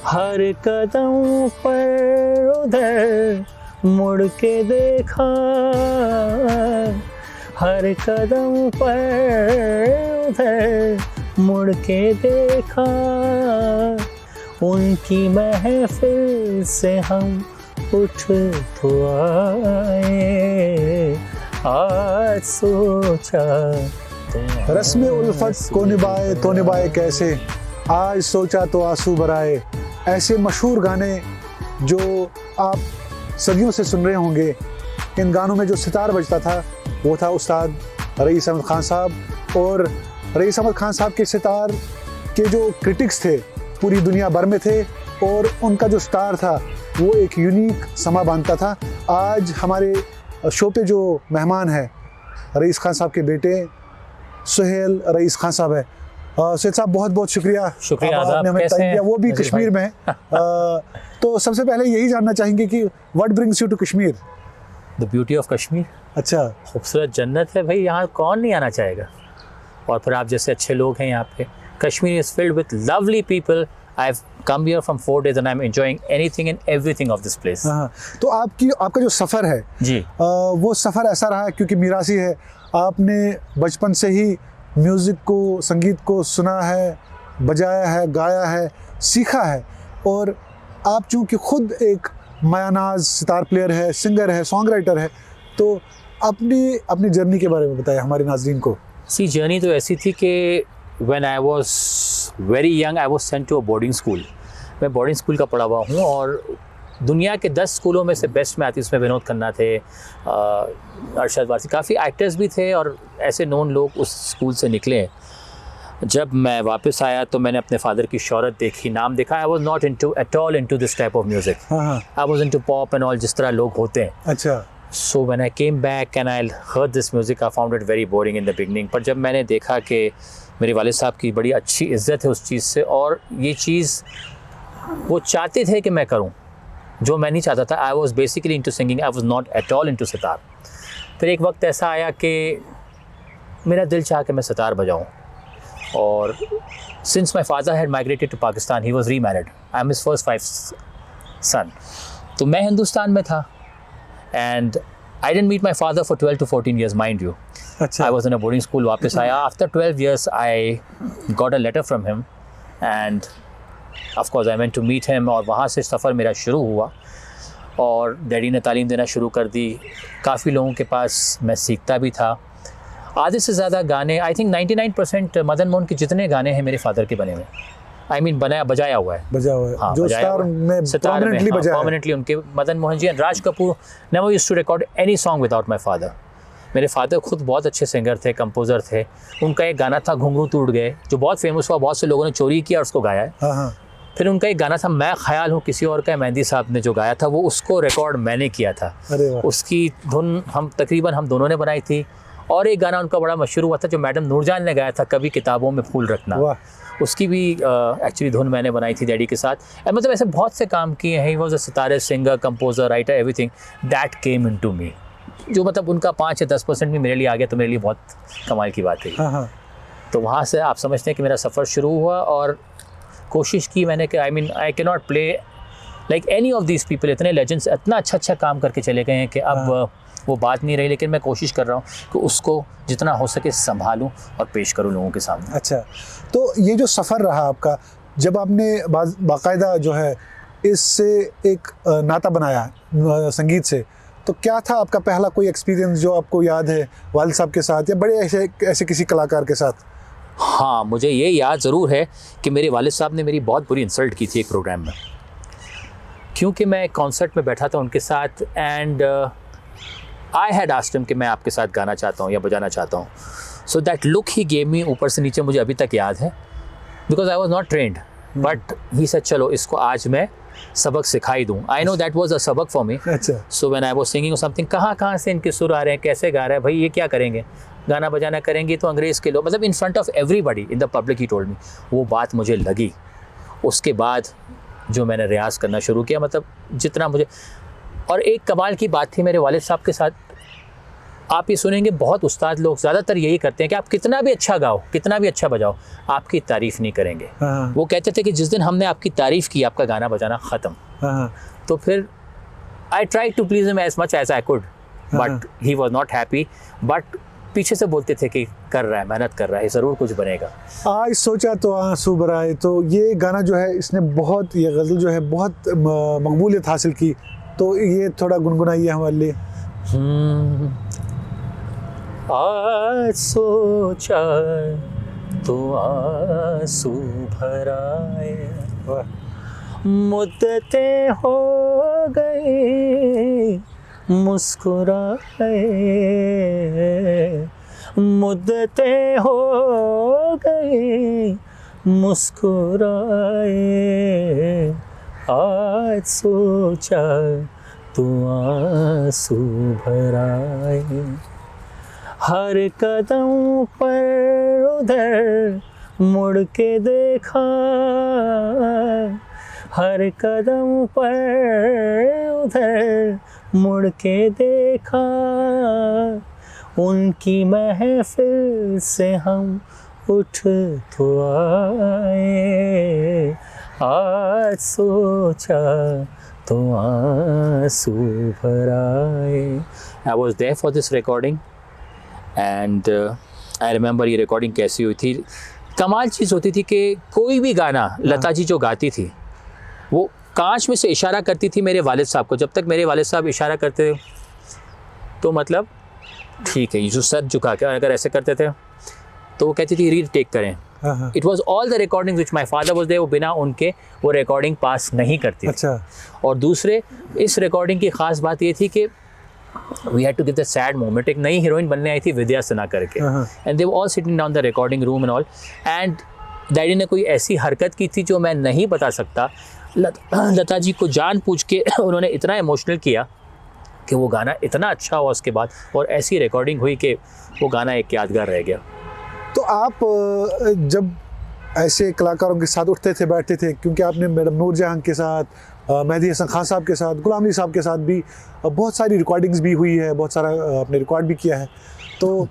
हर कदम पर उधर मुड़ के देखा, हर कदम पर उधर मुड़ के देखा, उनकी महफिल से हम उठ तो आए, आज सोचा रस्म उल्फत को निभाए तो निभाए कैसे, आज सोचा तो आंसू बराए। ऐसे मशहूर गाने जो आप सदियों से सुन रहे होंगे। इन गानों में जो सितार बजता था वो था उस्ताद रईस अहमद खान साहब। और रईस अहमद खान साहब के सितार के जो क्रिटिक्स थे पूरी दुनिया भर में थे, और उनका जो स्टार था वो एक यूनिक समा बांधता था। आज हमारे शो पे जो मेहमान है रईस खान साहब के बेटे सुहेल रईस खान साहब है। सुहेल साहब बहुत बहुत शुक्रिया आपने हमें टाइम दिया, वो भी कश्मीर में। तो सबसे पहले यही जानना चाहेंगे कि what brings you to Kashmir? The beauty of Kashmir. अच्छा, खूबसूरत जन्नत है भाई, यहाँ कौन नहीं आना चाहेगा। और फिर आप जैसे अच्छे लोग हैं यहाँ पे। Kashmir is filled with lovely people. I have come here from 4 days and I am enjoying anything and everything of this place. तो आपका जो सफ़र है जी, वो सफ़र ऐसा रहा है क्योंकि मीरासी है, आपने बचपन से ही म्यूज़िक को, संगीत को सुना है, बजाया है, गाया है, सीखा है, और आप चूँकि खुद एक मायानाज सितार प्लेयर है, सिंगर है, सॉन्ग राइटर है, तो अपनी जर्नी के बारे में बताएं हमारे नाज़रीन को। जर्नी तो ऐसी थी कि when I was very young I was sent to a boarding school. मैं बोर्डिंग स्कूल का पढ़ा हुआ हूँ, और दुनिया के 10 स्कूलों में से बेस्ट में आती। उसमें विनोद खन्ना थे, अरशद वारसी, काफ़ी एक्टर्स भी थे, और ऐसे नोन लोग उस स्कूल से निकले। जब मैं वापस आया तो मैंने अपने फादर की शोहरत देखी, नाम देखा। I was not into at all into this type of music. I was into pop and all, जिस तरह लोग होते हैं। अच्छा। सो when I came back and I heard this music, I found it very boring in the beginning. पर जब मैंने देखा कि मेरे वालिद साहब की बड़ी अच्छी इज़्ज़त है उस चीज़ से, और ये चीज़ वो चाहते थे कि मैं करूँ जो मैं नहीं चाहता था। I was basically into singing, I was not at all into sitar. फिर एक वक्त ऐसा आया कि मेरा दिल चाहा कि मैं सितार बजाऊँ, और since my father had migrated to Pakistan, he was re married, I am his first 5 son. तो मैं हिंदुस्तान में था, and I didn't meet my father for 12 to 14 years, mind you. अच्छा। I was in a boarding school. वापस आया after 12 years, I got a letter from him, and of course I went to meet him, और वहाँ से सफ़र मेरा शुरू हुआ, और डैडी ने तालीम देना शुरू कर दी। काफ़ी लोगों के पास मैं सीखता भी था। आधे से ज़्यादा गाने, आई थिंक 99% मदन मोहन के जितने गाने हैं मेरे फादर के बने हुए, आई मीन बजाया हुआ है। हाँ, जो स्टार में परमानेंटली बजाया है। परमानेंटली उनके Madan Mohan ji and Raj Kapoor never used to record any song without my father. मेरे फादर खुद बहुत अच्छे सिंगर थे, कंपोज़र थे। उनका एक गाना था घुंघरू टूट गए, जो बहुत फेमस हुआ, बहुत से लोगों ने चोरी किया और उसको गाया है। हाँ। फिर उनका एक गाना था मैं ख्याल हूँ, किसी और का, मेहंदी साहब ने जो गाया था, वो उसको रिकॉर्ड मैंने किया था। उसकी धुन हम दोनों ने बनाई थी। और एक गाना उनका बड़ा मशहूर हुआ था जो मैडम नूरजान ने गाया था, कभी किताबों में फूल रखना, उसकी भी एक्चुअली धुन मैंने बनाई थी डैडी के साथ। मतलब ऐसे बहुत से काम किए हैं। ही वॉज अ सितारे, singer, composer, writer, everything that came into me. जो मतलब उनका 5 या 10% भी मेरे लिए आ गया तो मेरे लिए बहुत कमाल की बात है। तो वहाँ से आप समझते हैं कि मेरा सफ़र शुरू हुआ, और कोशिश की मैंने कि I can not play like any of these people. इतने लेजेंड्स इतना अच्छा काम करके चले गए हैं कि अब वो बात नहीं रही, लेकिन मैं कोशिश कर रहा हूँ कि उसको जितना हो सके संभालूं और पेश करूँ लोगों के सामने। अच्छा, तो ये जो सफ़र रहा आपका, जब आपने बाकायदा जो है इससे एक नाता बनाया संगीत से, तो क्या था आपका पहला कोई एक्सपीरियंस जो आपको याद है वालिद साहब के साथ या बड़े ऐसे किसी कलाकार के साथ? हाँ, मुझे ये याद ज़रूर है कि मेरे वालिद साहब ने मेरी बहुत बुरी इंसल्ट की थी एक प्रोग्राम में, क्योंकि मैं एक कॉन्सर्ट में बैठा था उनके साथ, and I had asked him कि मैं आपके साथ गाना चाहता हूँ या बजाना चाहता हूँ। So that look he gave me, ऊपर से नीचे मुझे अभी तक याद है, because I was not trained, but he said चलो इसको आज मैं सबक सिखाई दूँ। I know that was a सबक for me. So when I was singing something, कहाँ से इनके सुर आ रहे हैं, कैसे गा रहे हैं भाई, ये क्या करेंगे, गाना बजाना करेंगे तो अंग्रेज़ के लोग, मतलब in front of everybody in the public he told me. वो बात मुझे लगी। उसके बाद जो मैंने रियाज़ करना शुरू किया, मतलब जितना मुझे, और एक कमाल की बात थी मेरे वालिद साहब के साथ, आप ये सुनेंगे बहुत उस्ताद लोग ज़्यादातर यही करते हैं कि आप कितना भी अच्छा गाओ, कितना भी अच्छा बजाओ, आपकी तारीफ़ नहीं करेंगे। वो कहते थे कि जिस दिन हमने आपकी तारीफ़ की, आपका गाना बजाना ख़त्म। तो फिर I try to please him as much as I could, but he was not happy. But पीछे से बोलते थे कि कर रहा है, मेहनत कर रहा है, ज़रूर कुछ बनेगा। आज सोचा तो आंसू बराए, तो ये गाना जो है इसने बहुत, ये गज़ल जो है बहुत मकबूलियत हासिल की, तो ये थोड़ा गुनगुनाइए हमारे लिए। आज सोचा तो आंसू भराए, मुद्दतें हो गई मुस्कुराए, मुद्दतें हो गई मुस्कुराए, आज सोचा तो आंसू भराए, हर कदम पर उधर मुड़ के देखा, हर कदम पर उधर मुड़ के देखा, उनकी महफिल से हम उठ तो आए, आज सोचा तो आंसू भराए। I was there for this recording and I remember ये recording कैसी हुई थी। कमाल चीज़ होती थी कि कोई भी गाना लता जी जो गाती थी वो कांच में से इशारा करती थी मेरे वालिद साहब को। जब तक मेरे वालिद साहब इशारा करते थे तो मतलब ठीक है, ये जो सर झुका के अगर ऐसे करते थे तो वो कहती थी री टेक करें। It was all the recording which my father was there, वो बिना उनके वो रिकॉर्डिंग पास नहीं करती। अच्छा। और दूसरे इस रिकॉर्डिंग की ख़ास बात ये थी कि we had to give the sad moment. एक नई हीरोइन बनने आई थी विद्या सिन्हा करके, and they were all sitting down the recording room and all, and daddy ने कोई ऐसी हरकत की थी जो मैं नहीं बता सकता। लता जी को जान पूछ के उन्होंने इतना इमोशनल किया कि वो गाना इतना अच्छा हुआ उसके बाद, और ऐसी रिकॉर्डिंग हुई कि वो गाना एक यादगार रह गया। तो आप जब ऐसे कलाकारों के साथ उठते थे बैठते थे, क्योंकि आपने मैडम नूरजहां के साथ, मेहदी हसन खान साहब के साथ, गुलाम अली साहब के साथ भी बहुत सारी रिकॉर्डिंग्स भी हुई है, बहुत सारा आपने रिकॉर्ड भी किया है, तो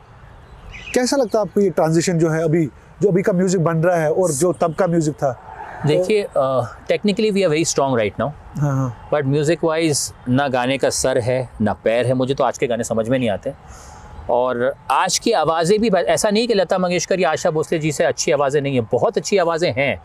कैसा लगता है आपको ये ट्रांजिशन जो है अभी, जो अभी का म्यूज़िक बन रहा है और जो तब का म्यूज़िक था? देखिए technically we are very strong right now, but music wise ना गाने का सर है ना पैर है। मुझे तो आज के गाने समझ में नहीं आते, और आज की आवाज़ें भी, ऐसा नहीं कि लता मंगेशकर या आशा भोसले जी से अच्छी आवाज़ें नहीं है, बहुत अच्छी आवाज़ें हैं,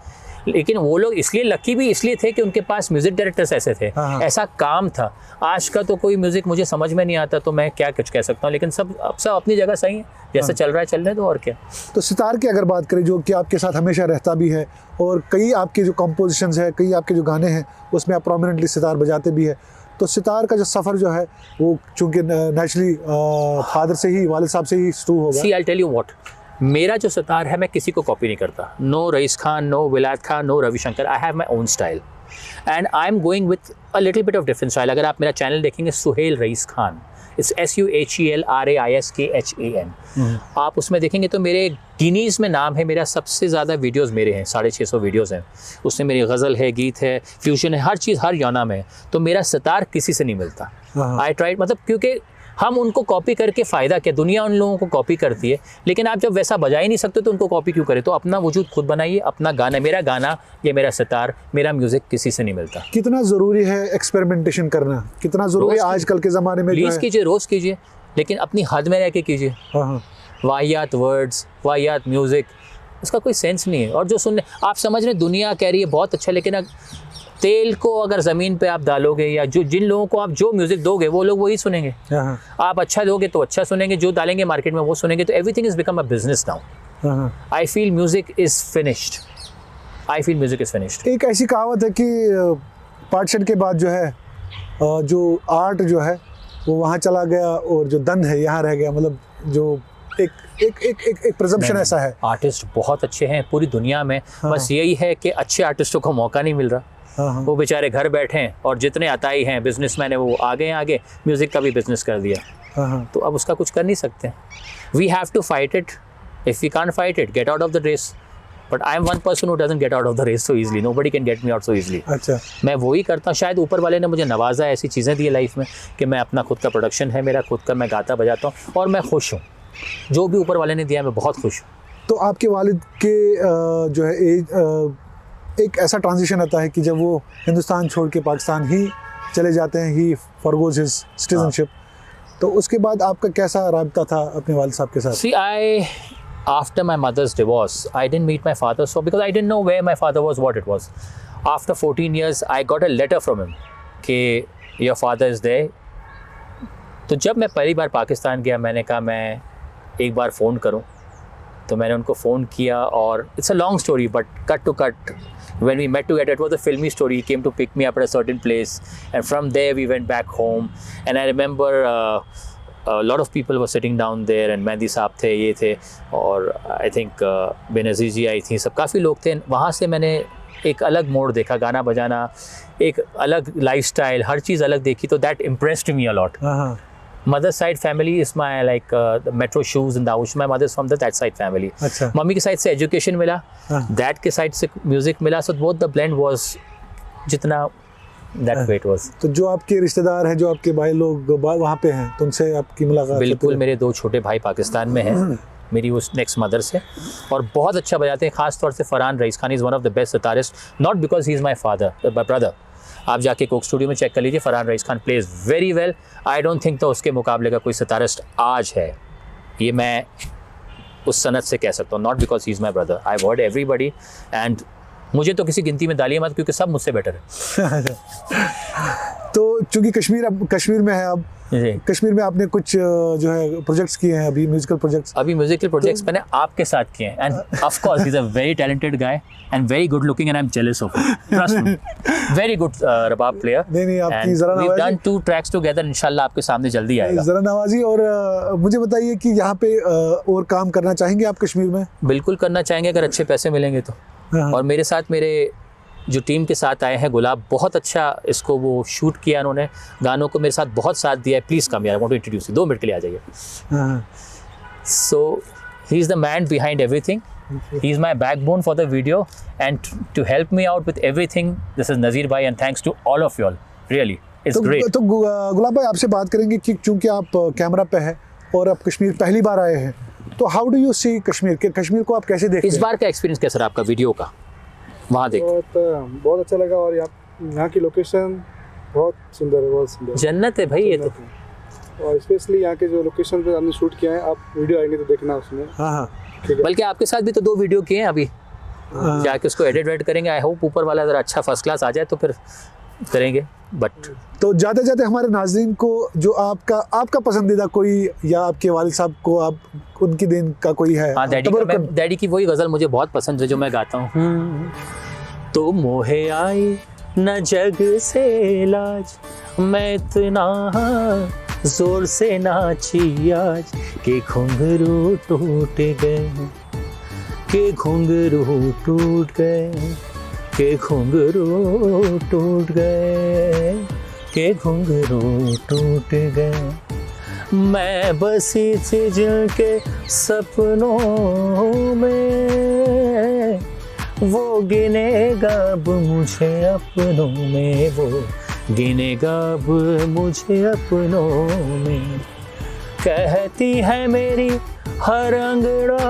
लेकिन वो लोग इसलिए लकी भी इसलिए थे कि उनके पास म्यूज़िक डायरेक्टर्स ऐसे थे, ऐसा काम था। आज का तो कोई म्यूज़िक मुझे समझ में नहीं आता, तो मैं क्या कुछ कह सकता हूँ, लेकिन सब अपनी जगह सही है, जैसे चल रहा है चलने दो, और क्या। तो सितार की अगर बात करें, जो कि आपके साथ हमेशा रहता भी है, और कई आपके जो कंपोजिशंस है, कई आपके जो गाने हैं उसमें आप प्रोमिनेंटली सितार बजाते भी है, तो सितार का जो सफ़र जो है वो चूँकि नेचुरली फादर से ही, वालिद साहब से ही शुरू होगा। सी आई टेल यू व्हाट, मेरा जो सितार है मैं किसी को कॉपी नहीं करता। No rice Khan, no Vilayat Khan, no Ravishankar, I have my own style and I am going with a little bit of different style. अगर आप मेरा चैनल देखेंगे सुहेल रईस खान, इट्स SUHELRAISKHAN, आप उसमें देखेंगे तो मेरे गिनीज़ में नाम है मेरा, सबसे ज़्यादा वीडियोस मेरे हैं, 650 वीडियोस हैं। उसमें मेरी गज़ल है, गीत है, फ्यूजन है, हर चीज़ हर यौना में है। तो मेरा सितार किसी से नहीं मिलता। आई ट्राइड, मतलब क्योंकि हम उनको कॉपी करके फ़ायदा क्या, दुनिया उन लोगों को कॉपी करती है, लेकिन आप जब वैसा बजा ही नहीं सकते तो उनको कॉपी क्यों करें। तो अपना वजूद खुद बनाइए, अपना गाना, मेरा गाना, ये मेरा सितार, मेरा म्यूज़िक किसी से नहीं मिलता। कितना ज़रूरी है एक्सपेरिमेंटेशन करना, कितना ज़रूरी है आजकल के ज़माने में? प्लीज़ कीजिए, रोज़ कीजिए, लेकिन अपनी हद में रह के कीजिए। वाहियात वर्ड्स, वाहियात म्यूज़िक, उसका कोई सेंस नहीं है। और जो सुनने आप समझ रहे दुनिया कह रही है बहुत अच्छा, लेकिन तेल को अगर ज़मीन पे आप डालोगे, या जो जिन लोगों को आप जो म्यूज़िक दोगे वो लोग वही सुनेंगे। आप अच्छा दोगे तो अच्छा सुनेंगे, जो डालेंगे मार्केट में वो सुनेंगे। तो everything is become a business now. I feel music is finished, I feel music is finished. एक ऐसी कहावत है कि पार्टीशन के बाद जो है जो आर्ट जो है वो वहाँ चला गया और जो दन है यहाँ रह गया, मतलब जो एक प्रिजम्पशन ऐसा है। आर्टिस्ट बहुत अच्छे हैं पूरी दुनिया में, बस यही है कि अच्छे आर्टिस्टों को मौका नहीं मिल रहा। वो बेचारे घर बैठे हैं, और जितने अताई हैं बिजनेसमैन है वो आगे म्यूज़िक का भी बिजनेस कर दिया। तो अब उसका कुछ कर नहीं सकते। We have to fight it, if we can't fight it, get out of the race. But I am one person who doesn't get out of the race so easily, nobody can get me out so easily. अच्छा, मैं वही करता हूँ, शायद ऊपर वाले ने मुझे नवाजा, ऐसी चीज़ें दी है लाइफ में कि मैं अपना खुद का प्रोडक्शन है मेरा खुद का, मैं गाता बजाता हूँ और मैं खुश हूँ, जो भी ऊपर वाले ने दिया मैं बहुत खुश हूँ। तो आपके वालिद के जो है एक ऐसा ट्रांजिशन आता है कि जब वो हिंदुस्तान छोड़ के पाकिस्तान ही चले जाते हैं, ही फॉरगोज हिज सिटीजनशिप, तो उसके बाद आपका कैसा राब्ता था अपने वालिद साहब के साथ? See, after my mother's divorce, I didn't meet my father, so because I didn't know where my father was, what it was. After 14 years, I got a letter from him कि your father is there. तो जब मैं पहली बार पाकिस्तान गया, मैंने कहा मैं एक बार फ़ोन करूं, तो मैंने उनको फ़ोन किया और it's a long story but cut to cut. When we met together, it was a filmy story. He came to pick me up at a certain place, and from there we went back home. And I remember a lot of people were sitting down there, and mehndi साहब थे, ये थे, और I think Benazir जी आई थी, सब काफ़ी लोग थे। वहाँ से मैंने एक अलग मोड़ देखा, गाना बजाना, एक अलग लाइफस्टाइल, हर चीज़ अलग देखी, तो that impressed me a lot. Mother's side family is my like the metro shoes and the my mother's from that side family. अच्छा, मम्मी की साइड से एजुकेशन मिला, डैड के साइड से म्यूजिक मिला, so both the blend was जितना that way it was. तो जो आपके रिश्तेदार हैं, जो आपके भाई लोग वहाँ पे हैं, तो उनसे आपकी मुलाकात? बिल्कुल, मेरे 2 छोटे भाई पाकिस्तान में हैं, मेरी उस नेक्स्ट मदर से, और बहुत अच्छा बजाते हैं, खास तौर से Farhan Rais Khan is one of the best sitarist, not because he is my father, my brother. आप जाके कोक स्टूडियो में चेक कर लीजिए, Farhan Rais Khan plays very well. I don't think तो उसके मुकाबले का कोई सितारिस्ट आज है, ये मैं उस सनत से कह सकता हूँ, not because he is my brother. I heard everybody, and मुझे तो किसी गिनती में डालिए मत, क्योंकि सब मुझसे बेटर है। तो चूंकि कश्मीर में है आप, कश्मीर में आपने कुछ जो है प्रोजेक्ट्स किए हैं अभी, म्यूजिकल प्रोजेक्ट्स? अभी म्यूजिकल प्रोजेक्ट्स मैंने आपके साथ किए हैं, and of course he is a very talented guy and very good looking, and I am jealous of him, trust me, very good rabab player. नहीं आपकी जरा नवाजी, वी डन 2 ट्रैक्स टुगेदर, इंशाल्लाह आपके सामने जल्दी आएगा। जरा नवाजी, और मुझे बताइए कि यहाँ पे और काम करना चाहेंगे आप कश्मीर में? बिल्कुल करना चाहेंगे, अगर अच्छे पैसे मिलेंगे तो। और मेरे साथ मेरे जो टीम के साथ आए हैं, गुलाब, बहुत अच्छा इसको वो शूट किया उन्होंने, गानों को मेरे साथ बहुत साथ दिया है। प्लीज़ कम यार, I want to introduce you, 2 मिनट के लिए आ जाइए। So he is the man behind everything, he is my backbone for the video, and to help me out with everything, this is Nazeer bhai, and thanks to all of you all, really it's great. तो गुलाब भाई, आपसे बात करेंगे कि चूँकि आप camera पे हैं और आप कश्मीर पहली बार आए हैं, तो how do you see Kashmir को आप कैसे देखते हैं? इस बार का एक्सपीरियंस कैसा रहा आपका वीडियो का वहाँ देख? बहुत अच्छा लगा, और यहाँ की लोकेशन बहुत सुंदर है, बहुत सुंदर जन्नत है भाई ये तो। और स्पेशली यहाँ के जो लोकेशन पे हमने शूट किया है, आप वीडियो आएंगे तो देखना उसमें। हाँ, बल्कि आपके साथ भी तो 2 वीडियो किए हैं अभी, जाके उसको एडिट करेंगे। आई होप ऊपर वाला अगर अच्छा फर्स्ट क्लास आ जाए तो फिर करेंगे। बट तो जाते जाते हमारे नाज़रीन को जो आपका पसंदीदा कोई, या आपके वालिद साहब को आप उनकी दिन का कोई है? हाँ, डैडी की वही गज़ल मुझे बहुत पसंद है जो मैं गाता हूँ। तो मोहे आई न जग से लाज, मैं इतना जोर से नाची आज, के घुंघरू टूट गए, के घुंघरू टूट गए, के घुंघरू टूट गए, के घुंघरू टूट गए। मैं बसी थी जिनके सपनों में, वो गिनेगा अब मुझे अपनों में, वो गिनेगा अब मुझे अपनों में। कहती है मेरी हर अंगड़ाई,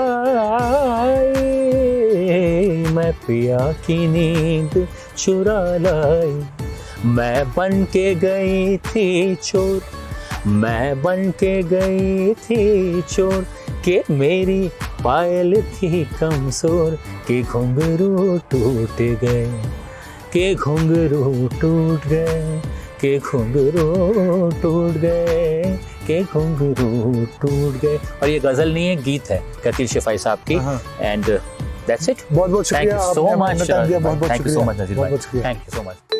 मैं पिया की नींद चुरा लाई। मैं बन के गई थी चोर, मैं बन के गई थी चोर, के मेरी पायल थी कमजोर, के घुंघरू टूट गए, के घुंघरू टूट गए, के घुंघरू टूट गए, के घुंघरू टूट गए। और ये गज़ल नहीं है, गीत है कतील शिफाई साहब की। And that's it. बहुत बहुत शुक्रिया, थैंक यू सो मच, बहुत बहुत थैंक यू सो मच शुक्रिया, नज़ीर भाई, थैंक यू सो मच।